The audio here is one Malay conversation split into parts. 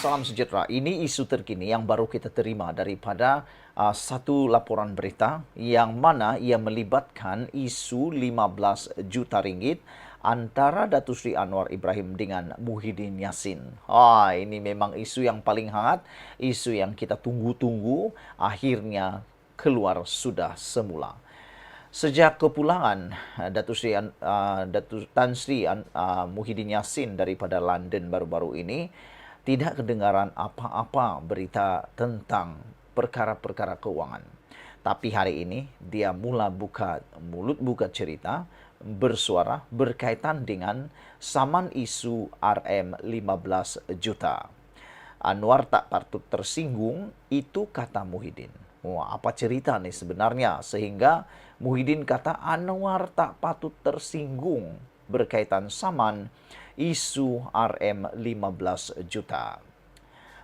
salam sejahtera. Ini isu terkini yang baru kita terima daripada satu laporan berita yang mana ia melibatkan isu 15 juta ringgit antara Datuk Seri Anwar Ibrahim dengan Muhyiddin Yassin. Ini memang isu yang paling hangat, isu yang kita tunggu-tunggu, akhirnya keluar sudah semula. Sejak kepulangan Datuk Tan Sri Muhyiddin Yassin daripada London baru-baru ini, tidak kedengaran apa-apa berita tentang perkara-perkara keuangan. Tapi hari ini dia mula buka cerita, bersuara berkaitan dengan saman isu RM15 juta. Anwar tak patut tersinggung, itu kata Muhyiddin. Apa cerita nih sebenarnya sehingga Muhyiddin kata Anwar tak patut tersinggung berkaitan saman isu RM15 juta.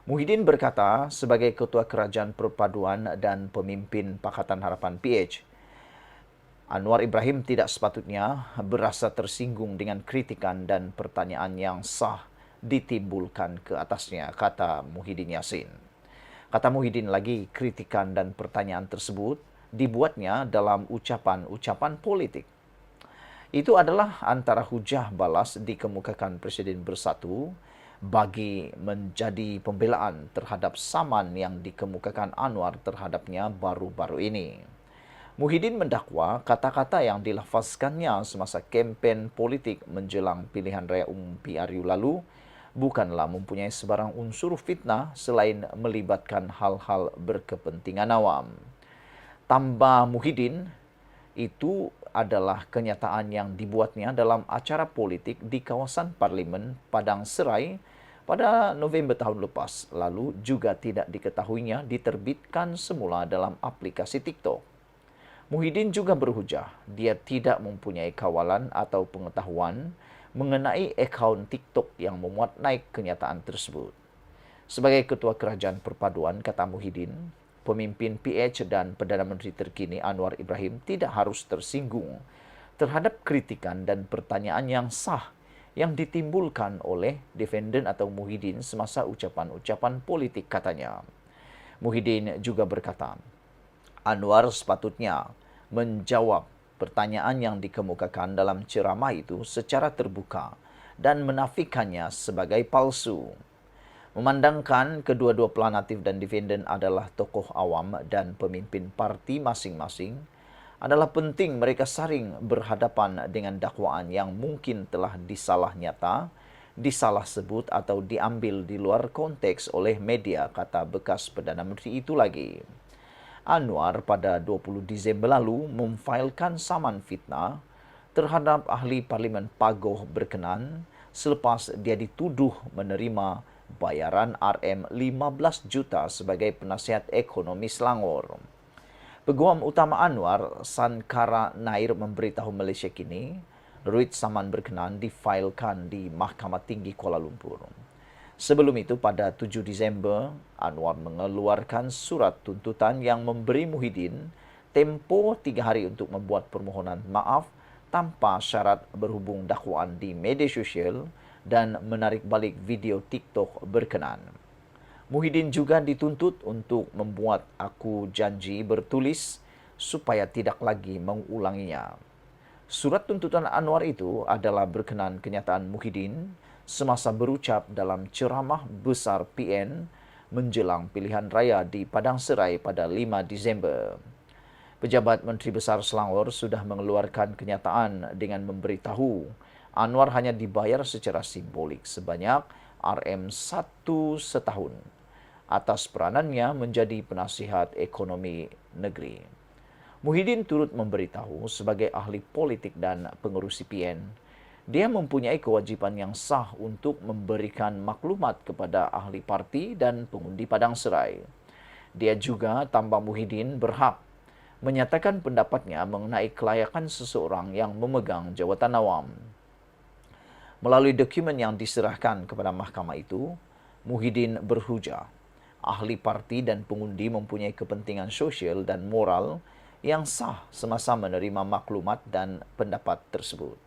Muhyiddin berkata sebagai Ketua Kerajaan Perpaduan dan Pemimpin Pakatan Harapan PH, Anwar Ibrahim tidak sepatutnya berasa tersinggung dengan kritikan dan pertanyaan yang sah ditimbulkan ke atasnya, kata Muhyiddin Yassin. Kata Muhyiddin lagi, kritikan dan pertanyaan tersebut dibuatnya dalam ucapan-ucapan politik. Itu adalah antara hujah balas dikemukakan Presiden Bersatu bagi menjadi pembelaan terhadap saman yang dikemukakan Anwar terhadapnya baru-baru ini. Muhyiddin mendakwa kata-kata yang dilafazkannya semasa kempen politik menjelang pilihan raya umum PRU lalu bukanlah mempunyai sebarang unsur fitnah selain melibatkan hal-hal berkepentingan awam. Tambah Muhyiddin, itu adalah kenyataan yang dibuatnya dalam acara politik di kawasan Parlimen Padang Serai pada November tahun lepas, lalu juga tidak diketahuinya diterbitkan semula dalam aplikasi TikTok. Muhyiddin juga berhujah dia tidak mempunyai kawalan atau pengetahuan mengenai akaun TikTok yang memuat naik kenyataan tersebut. Sebagai Ketua Kerajaan Perpaduan, kata Muhyiddin, pemimpin PH dan Perdana Menteri terkini Anwar Ibrahim tidak harus tersinggung terhadap kritikan dan pertanyaan yang sah yang ditimbulkan oleh defendant atau Muhyiddin semasa ucapan-ucapan politik, katanya. Muhyiddin juga berkata, Anwar sepatutnya menjawab pertanyaan yang dikemukakan dalam ceramah itu secara terbuka dan menafikannya sebagai palsu. Memandangkan kedua-dua pelanatif dan defendant adalah tokoh awam dan pemimpin parti masing-masing, adalah penting mereka saling berhadapan dengan dakwaan yang mungkin telah disalah nyata, disalah sebut atau diambil di luar konteks oleh media, kata bekas Perdana Menteri itu lagi. Anwar pada 20 Disember lalu memfailkan saman fitnah terhadap ahli Parlimen Pagoh berkenan selepas dia dituduh menerima bayaran RM15 juta sebagai penasihat ekonomi Selangor. Peguam utama Anwar, Sankara Nair, memberitahu Malaysia Kini, ruit saman berkenan difailkan di Mahkamah Tinggi Kuala Lumpur. Sebelum itu, pada 7 Disember, Anwar mengeluarkan surat tuntutan yang memberi Muhyiddin tempoh 3 hari untuk membuat permohonan maaf tanpa syarat berhubung dakwaan di media sosial dan menarik balik video TikTok berkenan. Muhyiddin juga dituntut untuk membuat aku janji bertulis supaya tidak lagi mengulanginya. Surat tuntutan Anwar itu adalah berkenan kenyataan Muhyiddin semasa berucap dalam ceramah besar PN menjelang pilihan raya di Padang Serai pada 5 Disember. Pejabat Menteri Besar Selangor sudah mengeluarkan kenyataan dengan memberitahu Anwar hanya dibayar secara simbolik sebanyak RM1 setahun atas peranannya menjadi penasihat ekonomi negeri. Muhyiddin turut memberitahu sebagai ahli politik dan pengerusi PN, dia mempunyai kewajiban yang sah untuk memberikan maklumat kepada ahli parti dan pengundi Padang Serai. Dia juga, tambah Muhyiddin, berhak menyatakan pendapatnya mengenai kelayakan seseorang yang memegang jawatan awam. Melalui dokumen yang diserahkan kepada mahkamah itu, Muhyiddin berhujah, ahli parti dan pengundi mempunyai kepentingan sosial dan moral yang sah semasa menerima maklumat dan pendapat tersebut.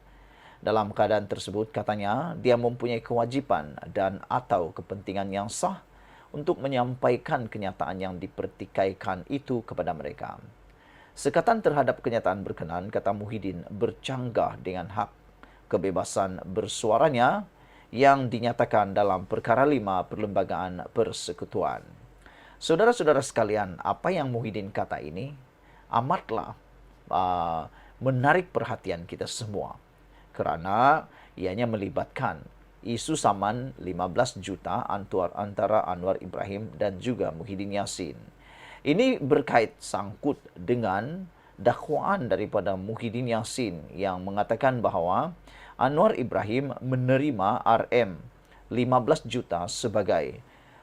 Dalam keadaan tersebut, katanya, dia mempunyai kewajiban dan atau kepentingan yang sah untuk menyampaikan kenyataan yang dipertikaikan itu kepada mereka. Sekatan terhadap kenyataan berkenan, kata Muhyiddin, bercanggah dengan hak kebebasan bersuaranya yang dinyatakan dalam Perkara 5 Perlembagaan Persekutuan. Saudara-saudara sekalian, apa yang Muhyiddin kata ini amatlah menarik perhatian kita semua, kerana ianya melibatkan isu saman 15 juta antara Anwar Ibrahim dan juga Muhyiddin Yassin. Ini berkait sangkut dengan dakwaan daripada Muhyiddin Yassin yang mengatakan bahawa Anwar Ibrahim menerima RM 15 juta sebagai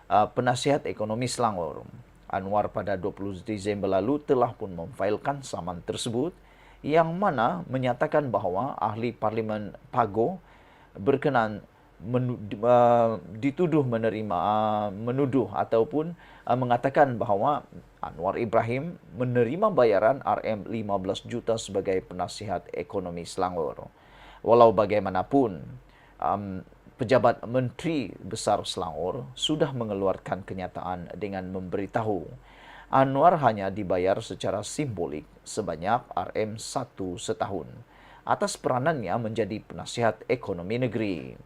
penasihat ekonomi Selangor. Anwar pada 20 Disember lalu telah pun memfailkan saman tersebut yang mana menyatakan bahawa ahli Parlimen Pago berkenan dituduh menuduh ataupun mengatakan bahawa Anwar Ibrahim menerima bayaran RM 15 juta sebagai penasihat ekonomi Selangor. Walau bagaimanapun, pejabat Menteri Besar Selangor sudah mengeluarkan kenyataan dengan memberitahu Anwar hanya dibayar secara simbolik sebanyak RM1 setahun atas peranannya menjadi penasihat ekonomi negeri.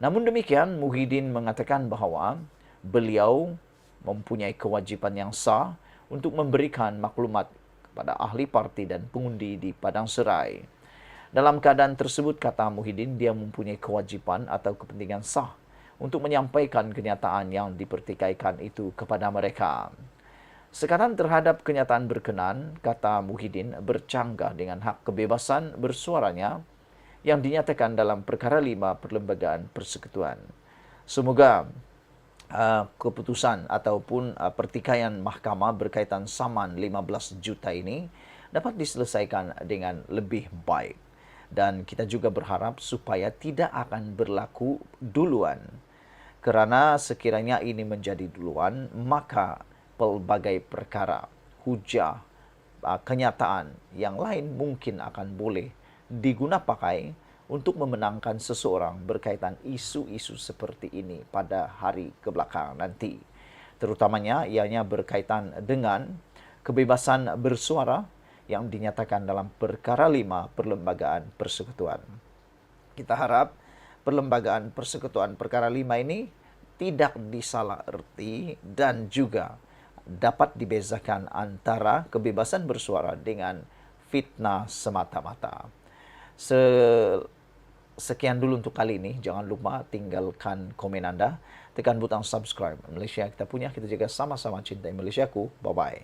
Namun demikian, Muhyiddin mengatakan bahawa beliau mempunyai kewajiban yang sah untuk memberikan maklumat kepada ahli parti dan pengundi di Padang Serai. Dalam keadaan tersebut, kata Muhyiddin, dia mempunyai kewajiban atau kepentingan sah untuk menyampaikan kenyataan yang dipertikaikan itu kepada mereka. Sekatan terhadap kenyataan berkenan, kata Muhyiddin, bercanggah dengan hak kebebasan bersuaranya yang dinyatakan dalam Perkara 5 Perlembagaan Persekutuan. Semoga keputusan ataupun pertikaian mahkamah berkaitan saman 15 juta ini dapat diselesaikan dengan lebih baik. Dan kita juga berharap supaya tidak akan berlaku duluan. Kerana sekiranya ini menjadi duluan, maka pelbagai perkara, hujah, kenyataan yang lain mungkin akan boleh diguna pakai untuk memenangkan seseorang berkaitan isu-isu seperti ini pada hari kebelakang nanti. Terutamanya ianya berkaitan dengan kebebasan bersuara yang dinyatakan dalam Perkara 5 Perlembagaan Persekutuan. Kita harap Perlembagaan Persekutuan Perkara 5 ini tidak disalaherti dan juga dapat dibezakan antara kebebasan bersuara dengan fitnah semata-mata. Sekian dulu untuk kali ini. Jangan lupa tinggalkan komen Anda. Tekan butang subscribe. Malaysia kita punya, kita juga sama-sama cintai Malaysiaku. Bye-bye.